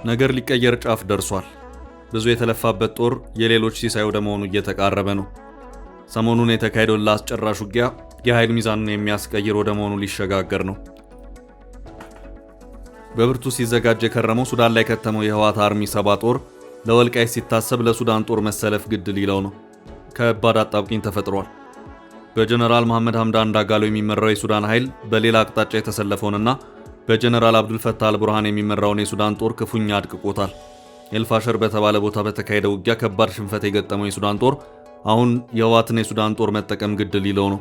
ነገር ሊቀየር ጫፍ ደርሷል። ብዙ የተለፋበት ጦር የሌሎች ሲሳይ ወደ መሆኑ እየተቃረበ ነው። ሰሞኑን የተካሄደው ለአስጨራሽ ውጊያ የኃይል ሚዛኑን የሚያስቀይር ወደ መሆኑ ሊሸጋገር ነው። በብርቱ ሲዘጋጅ የከረመው ሱዳን ላይ ከተመው የህወሓት አርሚ 7 ጦር ለወልቃይት ሲታሰብ ለሱዳን ጦር መሰለፍ ግድ ሊለው ነው። ከባድ አጣብቂኝ ተፈጥሯል። በጀነራል መሐመድ ሐምዳን ዳጋሎ የሚመራው የሱዳን ኃይል በሌላ አቅጣጫ የተሰለፈውንና በጀነራል አብዱልፈታህ አልቡርሃን የሚመራውን የሱዳን ጦር ክፉኛ አድቅቆታል። ኤልፋሸር በተባለ ቦታ በተካሄደ ውጊያ ከባድ ሽንፈት የገጠመው የሱዳን ጦር አሁን የህወሓትን የሱዳን ጦር መጠቀም ግድ ሊለው ነው።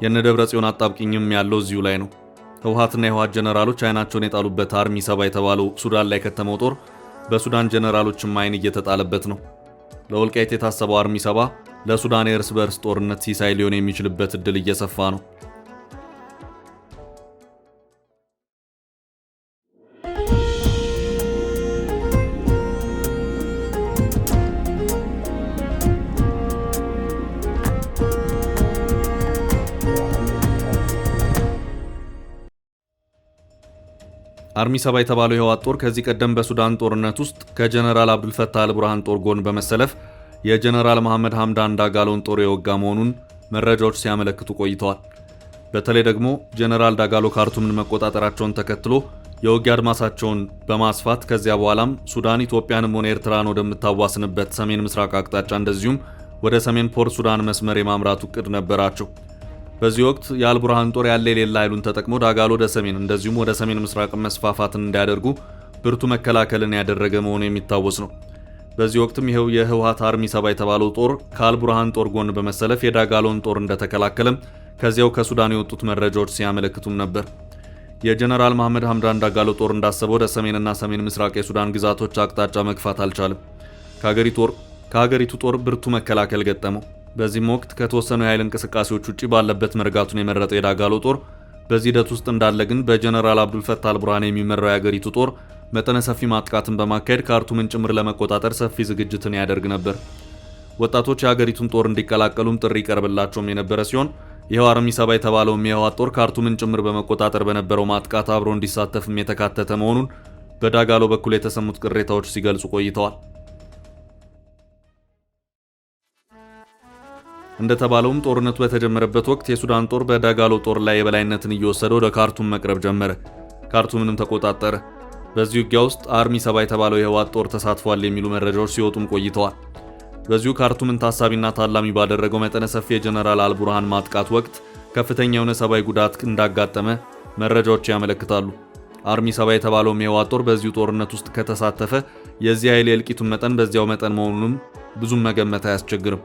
የነደብረ ጽዮን አጣብቂኝም ያለው እዚሁ ላይ ነው። ህወሓትና የህወሓት ጀነራሎች አይናቸውን የጣሉበት አርሚ 7 የተባለው ሱዳን ላይ ከተመው ጦር በሱዳን ጀነራሎችም አይን እየተጣለበት ነው። ለወልቃይት የታሰበው አርሚ 7 ለሱዳን የእርስ በርስ ጦርነት ሲሳይ ሊሆን የሚችልበት እድል እየሰፋ ነው። አርሚ 7 የተባለው የህወሓት ጦር ከዚህ ቀደም በሱዳን ጦርነት ውስጥ ከጀነራል አብዱልፈታህ አልቡርሃን ጦር ጎን በመሰለፍ የጀነራል መሐመድ ሐምዳን ዳጋሎን ጦር የወጋ መሆኑን መረጃዎች ሲያመለክቱ ቆይተዋል። በተለይ ደግሞ ጀነራል ዳጋሎ ካርቱምን መቆጣጠራቸውን ተከትሎ የውጊያ አድማሳቸውን በማስፋት ከዚያ በኋላም ሱዳን ኢትዮጵያንም ሆነ ኤርትራን ወደምታዋስንበት ሰሜን ምስራቅ አቅጣጫ እንደዚሁም ወደ ሰሜን ፖርት ሱዳን መስመር የማምራት እቅድ ነበራቸው። በዚህ ወቅት የአልቡርሃን ጦር ያለ የሌላ ኃይሉን ተጠቅሞ ዳጋሎ ወደ ሰሜን እንደዚሁም ወደ ሰሜን ምስራቅ መስፋፋትን እንዲያደርጉ ብርቱ መከላከልን ያደረገ መሆኑ የሚታወስ ነው። በዚህ ወቅትም ይሄው የህወሓት አርሚ 7 የተባለው ጦር ከአልቡርሃን ጦር ጎን በመሰለፍ የዳጋሎን ጦር እንደተከላከለም ከዚያው ከሱዳን የወጡት መረጃዎች ሲያመለክቱም ነበር። የጀነራል መሐመድ ሐምዳን ዳጋሎ ጦር እንዳሰበው ወደ ሰሜንና ሰሜን ምስራቅ የሱዳን ግዛቶች አቅጣጫ መግፋት አልቻለም። ከሀገሪቱ ጦር ብርቱ መከላከል ገጠመው። በዚህም ወቅት ከተወሰኑ የኃይል እንቅስቃሴዎች ውጪ ባለበት መርጋቱን የመረጠው የዳጋሎ ጦር በዚህ ሂደት ውስጥ እንዳለ ግን በጀነራል አብዱልፈታህ አልቡርሃን የሚመራው የሀገሪቱ ጦር መጠነ ሰፊ ማጥቃትን በማካሄድ ካርቱምን ጭምር ለመቆጣጠር ሰፊ ዝግጅትን ያደርግ ነበር። ወጣቶች የሀገሪቱን ጦር እንዲቀላቀሉም ጥሪ ይቀርብላቸውም የነበረ ሲሆን ይኸው አርሚ 7 የተባለውም የህወሓት ጦር ካርቱምን ጭምር በመቆጣጠር በነበረው ማጥቃት አብሮ እንዲሳተፍም የተካተተ መሆኑን በዳጋሎ በኩል የተሰሙት ቅሬታዎች ሲገልጹ ቆይተዋል። እንደተባለውም ጦርነቱ በተጀመረበት ወቅት የሱዳን ጦር በዳጋሎ ጦር ላይ የበላይነትን እየወሰደ ወደ ካርቱም መቅረብ ጀመረ። ካርቱምንም ተቆጣጠረ። በዚህ ውጊያ ውስጥ አርሚ 7 የተባለው የህወሓት ጦር ተሳትፏል የሚሉ መረጃዎች ሲወጡም ቆይተዋል። በዚሁ ካርቱምን ታሳቢና ታላሚ ባደረገው መጠነ ሰፊ የጀነራል አልቡርሃን ማጥቃት ወቅት ከፍተኛ የሆነ ሰብአዊ ጉዳት እንዳጋጠመ መረጃዎች ያመለክታሉ። አርሚ 7 የተባለውም የህወሓት ጦር በዚሁ ጦርነት ውስጥ ከተሳተፈ የዚህ ኃይል የእልቂቱን መጠን በዚያው መጠን መሆኑንም ብዙም መገመት አያስቸግርም።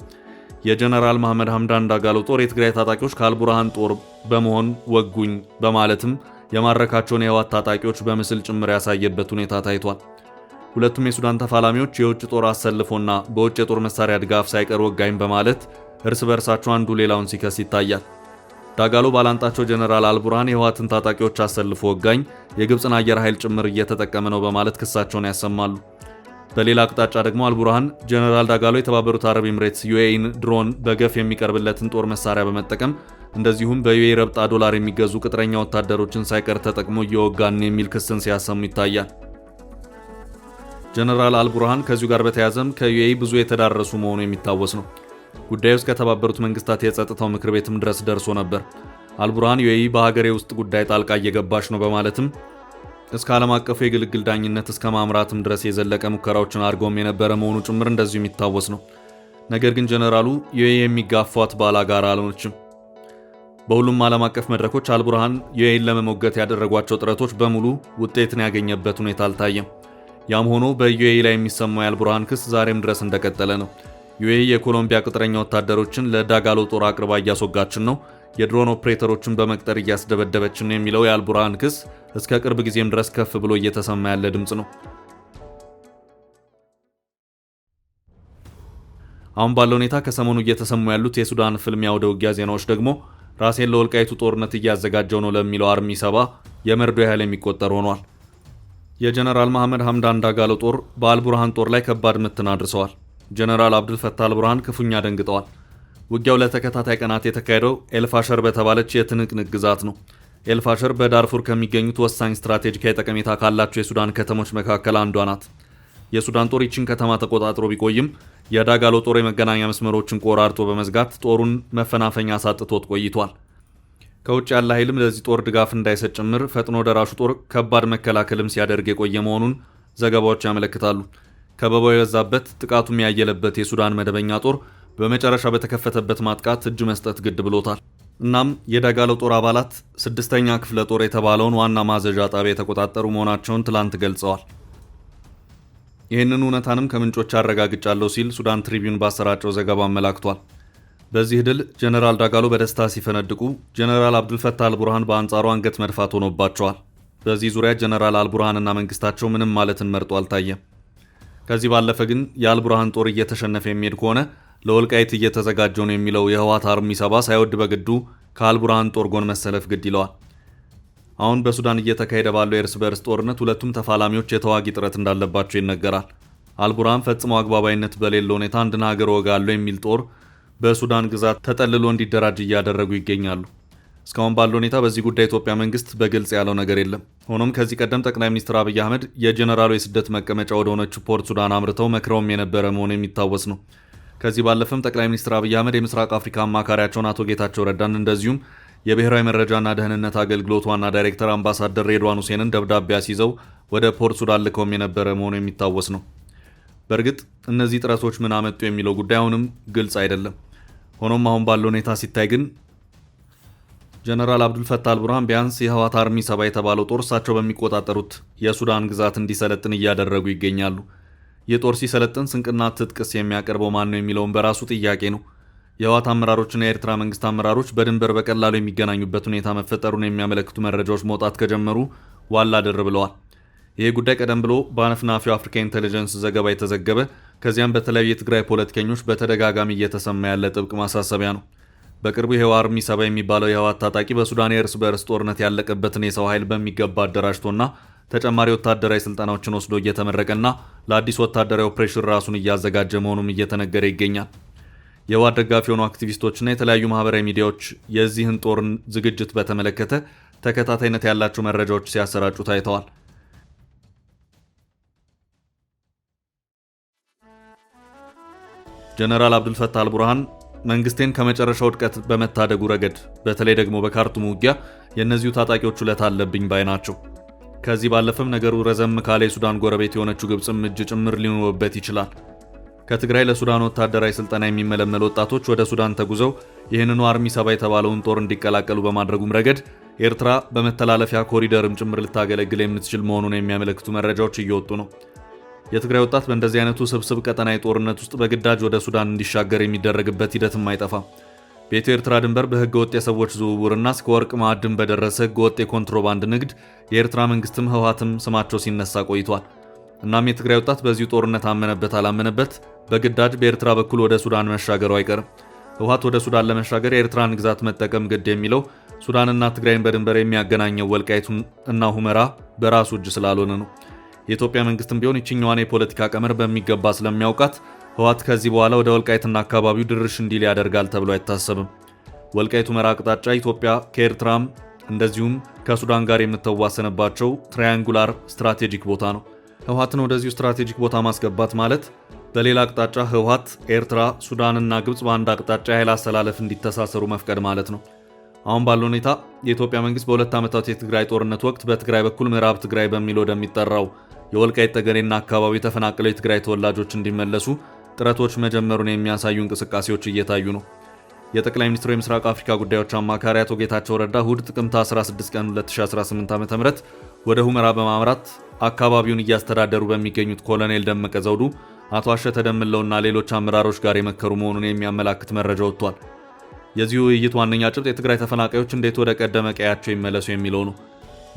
የጀነራል መሐመድ ሐምዳን ዳጋሎ ጦር የትግራይ ታጣቂዎች ከአልቡርሃን ጦር በመሆን ወጉኝ በማለትም የማረካቸውን የህወሓት ታጣቂዎች በምስል ጭምር ያሳየበት ሁኔታ ታይቷል። ሁለቱም የሱዳን ተፋላሚዎች የውጭ ጦር አሰልፎና በውጭ የጦር መሳሪያ ድጋፍ ሳይቀር ወጋኝ በማለት እርስ በርሳቸው አንዱ ሌላውን ሲከስ ይታያል። ዳጋሎ ባላንጣቸው ጀነራል አልቡርሃን የህወሓትን ታጣቂዎች አሰልፎ ወጋኝ፣ የግብፅን አየር ኃይል ጭምር እየተጠቀመ ነው በማለት ክሳቸውን ያሰማሉ። በሌላ አቅጣጫ ደግሞ አልቡርሃን ጀነራል ዳጋሎ የተባበሩት አረብ ኤምሬትስ ዩኤኢን ድሮን በገፍ የሚቀርብለትን ጦር መሳሪያ በመጠቀም እንደዚሁም በዩኤኢ ረብጣ ዶላር የሚገዙ ቅጥረኛ ወታደሮችን ሳይቀር ተጠቅሞ እየወጋን የሚል ክስን ሲያሰሙ ይታያል። ጀነራል አልቡርሃን ከዚሁ ጋር በተያያዘም ከዩኤኢ ብዙ የተዳረሱ መሆኑ የሚታወስ ነው። ጉዳዩ እስከ ተባበሩት መንግስታት የጸጥታው ምክር ቤትም ድረስ ደርሶ ነበር። አልቡርሃን ዩኤኢ በሀገሬ ውስጥ ጉዳይ ጣልቃ እየገባች ነው በማለትም እስከ ዓለም አቀፉ የግልግል ዳኝነት እስከ ማምራትም ድረስ የዘለቀ ሙከራዎችን አድርገውም የነበረ መሆኑ ጭምር እንደዚሁ የሚታወስ ነው። ነገር ግን ጀነራሉ ዩኤኢ የሚጋፏት ባላጋራ አልሆነችም። በሁሉም ዓለም አቀፍ መድረኮች አልቡርሃን ዩኤኢን ለመሞገት ያደረጓቸው ጥረቶች በሙሉ ውጤትን ያገኘበት ሁኔታ አልታየም። ያም ሆኖ በዩኤኢ ላይ የሚሰማው የአልቡርሃን ክስ ዛሬም ድረስ እንደቀጠለ ነው። ዩኤኢ የኮሎምቢያ ቅጥረኛ ወታደሮችን ለዳጋሎ ጦር አቅርባ እያስወጋችን ነው፣ የድሮን ኦፕሬተሮችን በመቅጠር እያስደበደበችን ነው የሚለው የአልቡርሃን ክስ እስከ ቅርብ ጊዜም ድረስ ከፍ ብሎ እየተሰማ ያለ ድምፅ ነው። አሁን ባለው ሁኔታ ከሰሞኑ እየተሰሙ ያሉት የሱዳን ፍልሚያ ወደ ውጊያ ዜናዎች ደግሞ ራሴን ለወልቃይቱ ጦርነት እያዘጋጀው ነው ለሚለው አርሚ 7 የመርዶ ያህል የሚቆጠር ሆኗል። የጀነራል መሐመድ ሐምዳን ዳጋሎ ጦር በአልቡርሃን ጦር ላይ ከባድ ምትን አድርሰዋል። ጀነራል አብዱልፈታህ አልቡርሃን ክፉኛ ደንግጠዋል። ውጊያው ለተከታታይ ቀናት የተካሄደው ኤልፋሸር በተባለች የትንቅንቅ ግዛት ነው። ኤልፋሸር በዳርፉር ከሚገኙት ወሳኝ ስትራቴጂካዊ ጠቀሜታ ካላቸው የሱዳን ከተሞች መካከል አንዷ ናት። የሱዳን ጦር ይችን ከተማ ተቆጣጥሮ ቢቆይም የዳጋሎ ጦር የመገናኛ መስመሮችን ቆራርጦ በመዝጋት ጦሩን መፈናፈኛ አሳጥቶት ቆይቷል። ከውጭ ያለ ኃይልም ለዚህ ጦር ድጋፍ እንዳይሰጥ ጭምር ፈጥኖ ደራሹ ጦር ከባድ መከላከልም ሲያደርግ የቆየ መሆኑን ዘገባዎች ያመለክታሉ። ከበባው የበዛበት ጥቃቱም ያየለበት የሱዳን መደበኛ ጦር በመጨረሻ በተከፈተበት ማጥቃት እጅ መስጠት ግድ ብሎታል። እናም የዳጋሎ ጦር አባላት 6ኛ ክፍለ ጦር የተባለውን ዋና ማዘዣ ጣቢያ የተቆጣጠሩ መሆናቸውን ትላንት ገልጸዋል። ይህንን እውነታንም ከምንጮች አረጋግጫለሁ ሲል ሱዳን ትሪቢዩን ባሰራጨው ዘገባ አመላክቷል። በዚህ ድል ጀነራል ዳጋሎ በደስታ ሲፈነድቁ፣ ጀነራል አብዱልፈታህ አልቡርሃን በአንጻሩ አንገት መድፋት ሆኖባቸዋል። በዚህ ዙሪያ ጀነራል አልቡርሃንና መንግስታቸው ምንም ማለትን መርጦ አልታየም። ከዚህ ባለፈ ግን የአልቡርሃን ጦር እየተሸነፈ የሚሄድ ከሆነ ለወልቃይት እየተዘጋጀው ነው የሚለው የህወሓት አርሚ 7 ሳይወድ በግዱ ከአልቡርሃን ጦር ጎን መሰለፍ ግድ ይለዋል። አሁን በሱዳን እየተካሄደ ባለው የእርስ በርስ ጦርነት ሁለቱም ተፋላሚዎች የተዋጊ ጥረት እንዳለባቸው ይነገራል። አልቡርሃን ፈጽሞ አግባባይነት በሌለው ሁኔታ አንድን ሀገር ወጋለሁ የሚል ጦር በሱዳን ግዛት ተጠልሎ እንዲደራጅ እያደረጉ ይገኛሉ። እስካሁን ባለው ሁኔታ በዚህ ጉዳይ የኢትዮጵያ መንግስት በግልጽ ያለው ነገር የለም። ሆኖም ከዚህ ቀደም ጠቅላይ ሚኒስትር አብይ አህመድ የጀነራሉ የስደት መቀመጫ ወደ ሆነችው ፖርት ሱዳን አምርተው መክረውም የነበረ መሆኑ የሚታወስ ነው። ከዚህ ባለፈም ጠቅላይ ሚኒስትር አብይ አህመድ የምስራቅ አፍሪካ አማካሪያቸውን አቶ ጌታቸው ረዳን እንደዚሁም የብሔራዊ መረጃና ደህንነት አገልግሎት ዋና ዳይሬክተር አምባሳደር ሬድዋን ሁሴንን ደብዳቤ አስይዘው ወደ ፖርት ሱዳን ልከውም የነበረ መሆኑ የሚታወስ ነው። በእርግጥ እነዚህ ጥረቶች ምን አመጡ የሚለው ጉዳይ አሁንም ግልጽ አይደለም። ሆኖም አሁን ባለው ሁኔታ ሲታይ ግን ጀነራል አብዱልፈታህ አልቡርሃን ቢያንስ የህወሓት አርሚ 7 የተባለው ጦር እሳቸው በሚቆጣጠሩት የሱዳን ግዛት እንዲሰለጥን እያደረጉ ይገኛሉ። ይህ ጦር ሲሰለጥን ስንቅና ትጥቅስ የሚያቀርበው ማን ነው የሚለውን በራሱ ጥያቄ ነው። የህወሓት አመራሮችና የኤርትራ መንግስት አመራሮች በድንበር በቀላሉ የሚገናኙበት ሁኔታ መፈጠሩን የሚያመለክቱ መረጃዎች መውጣት ከጀመሩ ዋላ ድር ብለዋል። ይህ ጉዳይ ቀደም ብሎ በአነፍናፊው አፍሪካ ኢንቴሊጀንስ ዘገባ የተዘገበ ከዚያም በተለያዩ የትግራይ ፖለቲከኞች በተደጋጋሚ እየተሰማ ያለ ጥብቅ ማሳሰቢያ ነው። በቅርቡ ይሄው አርሚ 7 የሚባለው የህወሓት ታጣቂ በሱዳን የእርስ በርስ ጦርነት ያለቀበትን የሰው ኃይል በሚገባ አደራጅቶና ተጨማሪ ወታደራዊ ስልጠናዎችን ወስዶ እየተመረቀና ለአዲስ ወታደራዊ ኦፕሬሽን ራሱን እያዘጋጀ መሆኑም እየተነገረ ይገኛል። የህወሓት ደጋፊ የሆኑ አክቲቪስቶችና የተለያዩ ማህበራዊ ሚዲያዎች የዚህን ጦር ዝግጅት በተመለከተ ተከታታይነት ያላቸው መረጃዎች ሲያሰራጩ ታይተዋል። ጀነራል አብዱልፈታህ አልቡርሃን መንግስቴን ከመጨረሻው ውድቀት በመታደጉ ረገድ በተለይ ደግሞ በካርቱም ውጊያ የእነዚሁ ታጣቂዎች ውለታ አለብኝ ባይ ናቸው። ከዚህ ባለፈም ነገሩ ረዘም ካለ የሱዳን ጎረቤት የሆነችው ግብፅም እጅ ጭምር ሊኖርበት ይችላል። ከትግራይ ለሱዳን ወታደራዊ ስልጠና የሚመለመሉ ወጣቶች ወደ ሱዳን ተጉዘው ይህንኑ አርሚ 7 የተባለውን ጦር እንዲቀላቀሉ በማድረጉም ረገድ ኤርትራ በመተላለፊያ ኮሪደርም ጭምር ልታገለግል የምትችል መሆኑን የሚያመለክቱ መረጃዎች እየወጡ ነው። የትግራይ ወጣት በእንደዚህ አይነቱ ስብስብ ቀጠናዊ ጦርነት ውስጥ በግዳጅ ወደ ሱዳን እንዲሻገር የሚደረግበት ሂደትም አይጠፋም። በኢትዮ ኤርትራ ድንበር በህገ ወጥ የሰዎች ዝውውርና እስከ ወርቅ ማዕድን በደረሰ ህገ ወጥ የኮንትሮባንድ ንግድ የኤርትራ መንግስትም ህወሓትም ስማቸው ሲነሳ ቆይቷል። እናም የትግራይ ወጣት በዚሁ ጦርነት አመነበት አላመነበት በግዳጅ በኤርትራ በኩል ወደ ሱዳን መሻገሩ አይቀርም። ህወሓት ወደ ሱዳን ለመሻገር የኤርትራን ግዛት መጠቀም ግድ የሚለው ሱዳንና ትግራይን በድንበር የሚያገናኘው ወልቃይቱን እና ሁመራ በራሱ እጅ ስላልሆነ ነው። የኢትዮጵያ መንግስትም ቢሆን ይችኛዋን የፖለቲካ ቀመር በሚገባ ስለሚያውቃት ህወሓት ከዚህ በኋላ ወደ ወልቃይትና አካባቢው ድርሽ እንዲል ያደርጋል ተብሎ አይታሰብም። ወልቃይት ሁመራ አቅጣጫ ኢትዮጵያ ከኤርትራም እንደዚሁም ከሱዳን ጋር የምትዋሰንባቸው ትራያንጉላር ስትራቴጂክ ቦታ ነው። ህወሓትን ወደዚሁ ስትራቴጂክ ቦታ ማስገባት ማለት በሌላ አቅጣጫ ህወሓት፣ ኤርትራ፣ ሱዳንና ግብጽ በአንድ አቅጣጫ የኃይል አሰላለፍ እንዲተሳሰሩ መፍቀድ ማለት ነው። አሁን ባለው ሁኔታ የኢትዮጵያ መንግስት በ2 ዓመታት የትግራይ ጦርነት ወቅት በትግራይ በኩል ምዕራብ ትግራይ በሚል ወደሚጠራው የወልቃይት ጠገዴና አካባቢ የተፈናቀለው የትግራይ ተወላጆች እንዲመለሱ ጥረቶች መጀመሩን የሚያሳዩ እንቅስቃሴዎች እየታዩ ነው። የጠቅላይ ሚኒስትሩ የምስራቅ አፍሪካ ጉዳዮች አማካሪ አቶ ጌታቸው ረዳ እሁድ ጥቅምት 16 ቀን 2018 ዓ.ም ወደ ሁመራ በማምራት አካባቢውን እያስተዳደሩ በሚገኙት ኮሎኔል ደመቀ ዘውዱ፣ አቶ አሸተ ደምለውና ሌሎች አመራሮች ጋር የመከሩ መሆኑን የሚያመላክት መረጃ ወጥቷል። የዚሁ ውይይት ዋነኛ ጭብጥ የትግራይ ተፈናቃዮች እንዴት ወደ ቀደመ ቀያቸው ይመለሱ የሚለው ነው።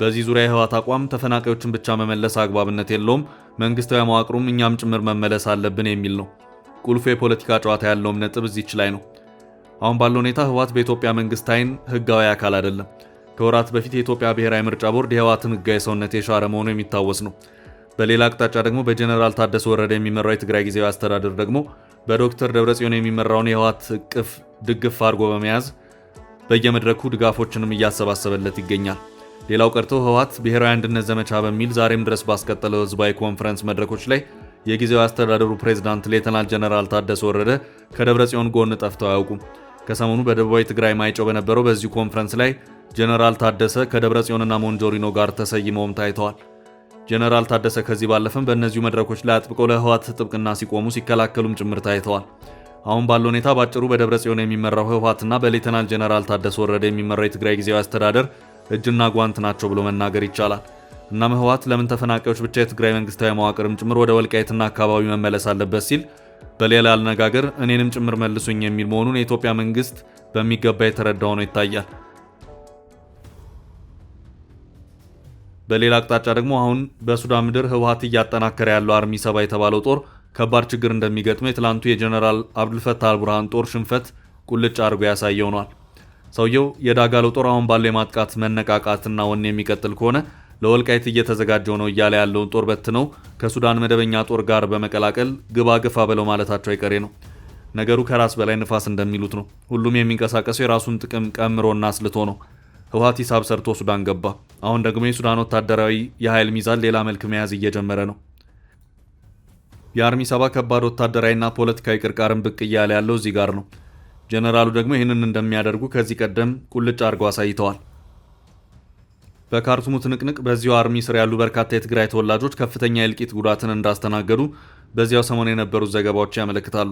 በዚህ ዙሪያ የህወሓት አቋም ተፈናቃዮችን ብቻ መመለስ አግባብነት የለውም፣ መንግስታዊ መዋቅሩም እኛም ጭምር መመለስ አለብን የሚል ነው። ቁልፉ የፖለቲካ ጨዋታ ያለውም ነጥብ እዚች ላይ ነው። አሁን ባለው ሁኔታ ህወሓት በኢትዮጵያ መንግስት አይን ህጋዊ አካል አይደለም። ከወራት በፊት የኢትዮጵያ ብሔራዊ ምርጫ ቦርድ የህወሓትን ህጋዊ ሰውነት የሻረ መሆኑ የሚታወስ ነው። በሌላ አቅጣጫ ደግሞ በጀነራል ታደሰ ወረደ የሚመራው የትግራይ ጊዜያዊ አስተዳደር ደግሞ በዶክተር ደብረጽዮን የሚመራውን የህወሓት እቅፍ ድግፍ አድርጎ በመያዝ በየመድረኩ ድጋፎችንም እያሰባሰበለት ይገኛል። ሌላው ቀርቶ ህወሓት ብሔራዊ አንድነት ዘመቻ በሚል ዛሬም ድረስ ባስቀጠለው ህዝባዊ ኮንፈረንስ መድረኮች ላይ የጊዜያዊ አስተዳደሩ ፕሬዝዳንት ሌተናል ጀነራል ታደሰ ወረደ ከደብረጽዮን ጎን ጠፍተው አያውቁም። ከሰሞኑ በደቡባዊ ትግራይ ማይጨው በነበረው በዚሁ ኮንፈረንስ ላይ ጀነራል ታደሰ ከደብረጽዮንና ሞንጆሪኖ ጋር ተሰይመውም ታይተዋል። ጀነራል ታደሰ ከዚህ ባለፈም በእነዚሁ መድረኮች ላይ አጥብቀው ለህወሓት ጥብቅና ሲቆሙ ሲከላከሉም ጭምር ታይተዋል። አሁን ባለው ሁኔታ ባጭሩ በደብረጽዮን የሚመራው ህወሓትና በሌተናል ጀነራል ታደሰ ወረደ የሚመራው የትግራይ ጊዜያዊ አስተዳደር እጅና ጓንት ናቸው ብሎ መናገር ይቻላል። እናም ህወሓት ለምን ተፈናቃዮች ብቻ የትግራይ መንግስታዊ መዋቅርም ጭምር ወደ ወልቃይትና አካባቢ መመለስ አለበት ሲል፣ በሌላ አነጋገር እኔንም ጭምር መልሱኝ የሚል መሆኑን የኢትዮጵያ መንግስት በሚገባ የተረዳው ነው ይታያል። በሌላ አቅጣጫ ደግሞ አሁን በሱዳን ምድር ህወሓት እያጠናከረ ያለው አርሚ 7 የተባለው ጦር ከባድ ችግር እንደሚገጥመው የትላንቱ የጀነራል አብዱልፈታህ አልቡርሃን ጦር ሽንፈት ቁልጭ አድርጎ ያሳየው ሆኗል። ሰውየው የዳጋሎ ጦር አሁን ባለው የማጥቃት መነቃቃትና ወኔ የሚቀጥል ከሆነ ለወልቃይት እየተዘጋጀው ነው እያለ ያለውን ጦር በትነው ከሱዳን መደበኛ ጦር ጋር በመቀላቀል ግባ ግፋ በለው ማለታቸው አይቀሬ ነው። ነገሩ ከራስ በላይ ንፋስ እንደሚሉት ነው። ሁሉም የሚንቀሳቀሰው የራሱን ጥቅም ቀምሮና አስልቶ ነው። ህወሓት ሂሳብ ሰርቶ ሱዳን ገባ። አሁን ደግሞ የሱዳን ወታደራዊ የኃይል ሚዛን ሌላ መልክ መያዝ እየጀመረ ነው። የአርሚ 7 ከባድ ወታደራዊና ፖለቲካዊ ቅርቃርን ብቅ እያለ ያለው እዚህ ጋር ነው። ጀነራሉ ደግሞ ይህንን እንደሚያደርጉ ከዚህ ቀደም ቁልጭ አድርገው አሳይተዋል። በካርቱሙ ትንቅንቅ በዚሁ አርሚ ስር ያሉ በርካታ የትግራይ ተወላጆች ከፍተኛ የእልቂት ጉዳትን እንዳስተናገዱ በዚያው ሰሞን የነበሩት ዘገባዎች ያመለክታሉ።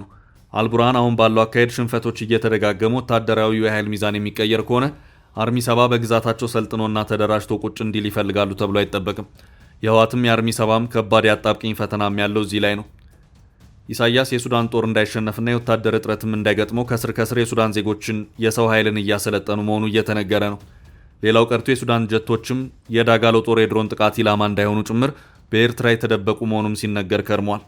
አልቡርሃን አሁን ባለው አካሄድ ሽንፈቶች እየተደጋገሙ ወታደራዊ የኃይል ሚዛን የሚቀየር ከሆነ አርሚ 7 በግዛታቸው ሰልጥኖና ተደራጅቶ ቁጭ እንዲል ይፈልጋሉ ተብሎ አይጠበቅም። የህወሓትም የአርሚ 7 ከባድ ያጣብቅኝ ፈተናም ያለው እዚህ ላይ ነው። ኢሳያስ የሱዳን ጦር እንዳይሸነፍና የወታደር እጥረትም እንዳይገጥመው ከስር ከስር የሱዳን ዜጎችን የሰው ኃይልን እያሰለጠኑ መሆኑ እየተነገረ ነው። ሌላው ቀርቶ የሱዳን ጀቶችም የዳጋሎ ጦር የድሮን ጥቃት ኢላማ እንዳይሆኑ ጭምር በኤርትራ የተደበቁ መሆኑም ሲነገር ከርሟል።